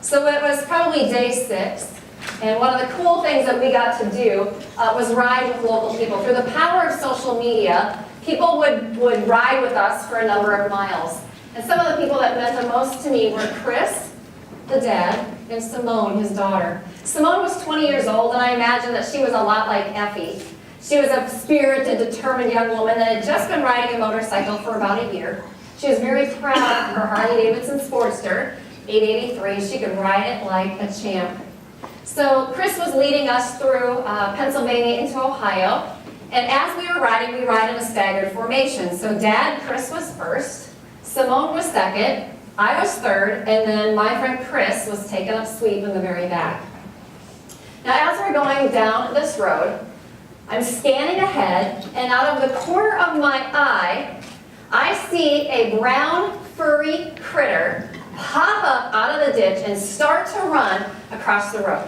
So it was probably day 6, and one of the cool things that we got to do was ride with local people. Through the power of social media, people would ride with us for a number of miles. And some of the people that meant the most to me were Chris, the dad, and Simone, his daughter. Simone was 20 years old, and I imagine that she was a lot like Effie. She was a spirited, determined young woman that had just been riding a motorcycle for about a year. She was very proud of her Harley-Davidson Sportster, 883. She could ride it like a champ. So Chris was leading us through Pennsylvania into Ohio, and as we were riding, we ride in a staggered formation. So Dad, Chris was first, Simone was second, I was third, and then my friend Chris was taking up sweep in the very back. Now as we're going down this road, I'm scanning ahead, and out of the corner of my eye, I see a brown, furry critter pop up out of the ditch and start to run across the road.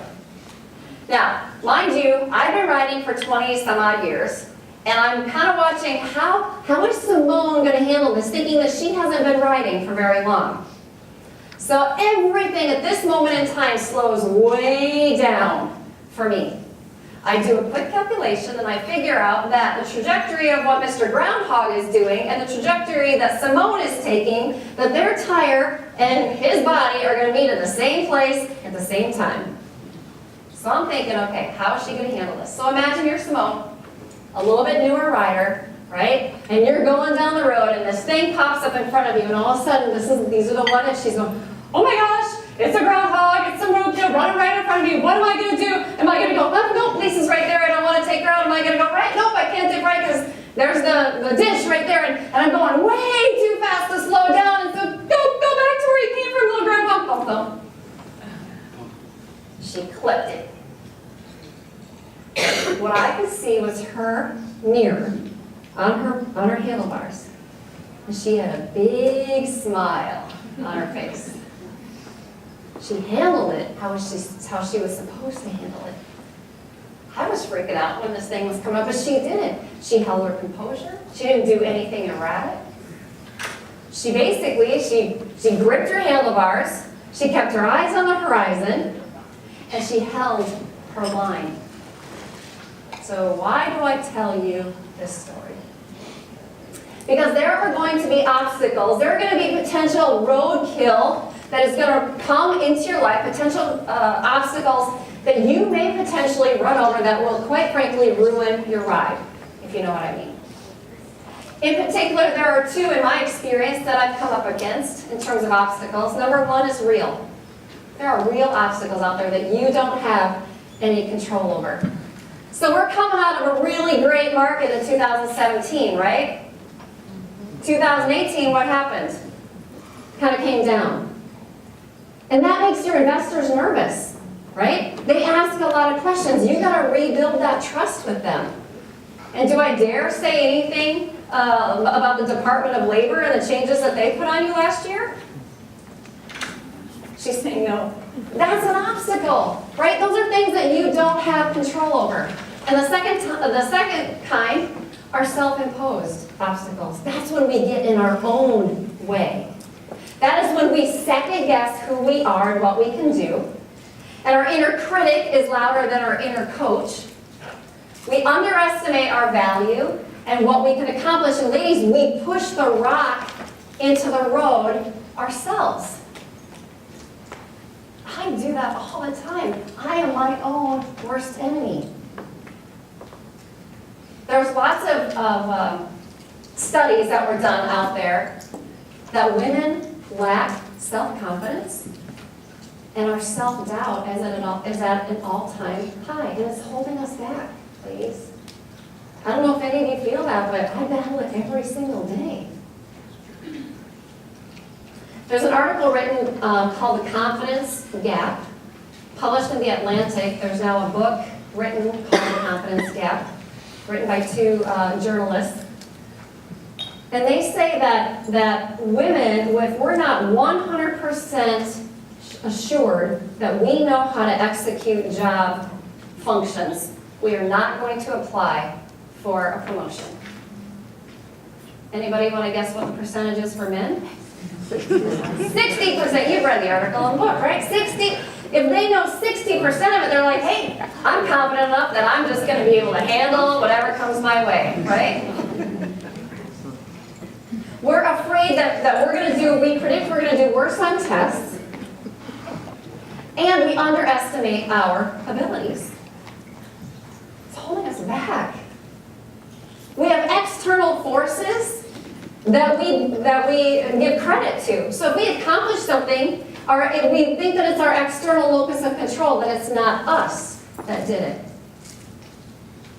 Now, mind you, I've been riding for 20 some odd years, and I'm kind of watching how is Simone going to handle this, thinking that she hasn't been riding for very long. So everything at this moment in time slows way down for me. I do a quick calculation and I figure out that the trajectory of what Mr. Groundhog is doing and the trajectory that Simone is taking, that their tire and his body are going to meet in the same place at the same time. So I'm thinking, okay, how is she going to handle this? So imagine you're Simone, a little bit newer rider, right? And you're going down the road and this thing pops up in front of you and all of a sudden these are the one and she's going, oh my gosh, it's a groundhog, it's some roadkill running right in front of me. What am I going to do? Am I going to go left? Nope, Lisa's right there. I don't want to take her out. Am I going to go right? Nope, I can't take right because there's the ditch right there. And I'm going way too fast to slow down. And so go back to where you came from, little groundhog. Oh, no. She clipped it. What I could see was her mirror on her handlebars. And she had a big smile on her face. She handled it how she was supposed to handle it. I was freaking out when this thing was coming up, but she didn't. She held her composure. She didn't do anything erratic. She basically, she gripped her handlebars, she kept her eyes on the horizon, and she held her line. So why do I tell you this story? Because there are going to be obstacles. There are going to be potential roadkill that is going to come into your life, potential obstacles that you may potentially run over that will, quite frankly, ruin your ride, if you know what I mean. In particular, there are 2 in my experience that I've come up against in terms of obstacles. Number 1 is real. There are real obstacles out there that you don't have any control over. So we're coming out of a really great market in 2017, right? 2018, what happened? Kind of came down. And that makes your investors nervous, right? They ask a lot of questions. You've got to rebuild that trust with them. And do I dare say anything about the Department of Labor and the changes that they put on you last year? She's saying no. That's an obstacle, right? Those are things that you don't have control over. And the second kind are self-imposed obstacles. That's when we get in our own way. That is when we second guess who we are and what we can do. And our inner critic is louder than our inner coach. We underestimate our value and what we can accomplish. And ladies, we push the rock into the road ourselves. I do that all the time. I am my own worst enemy. There's lots of studies that were done out there that women lack self-confidence, and our self-doubt is at an all-time high, and it's holding us back, ladies. I don't know if any of you feel that, but I battle it every single day. There's an article written called The Confidence Gap, published in The Atlantic. There's now a book written called The Confidence Gap, written by 2 journalists. And they say that women, if we're not 100% assured that we know how to execute job functions, we are not going to apply for a promotion. Anybody want to guess what the percentage is for men? 60%, you've read the article and book, right? 60, if they know 60% of it, they're like, hey, I'm confident enough that I'm just gonna be able to handle whatever comes my way, right? We're afraid that we predict we're gonna do worse on tests, and we underestimate our abilities. It's holding us back. We have external forces that we give credit to. So if we accomplish something, or if we think that it's our external locus of control, that it's not us that did it.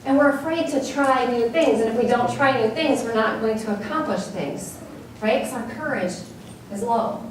And we're afraid to try new things, and if we don't try new things, we're not going to accomplish things, right? Because our courage is low.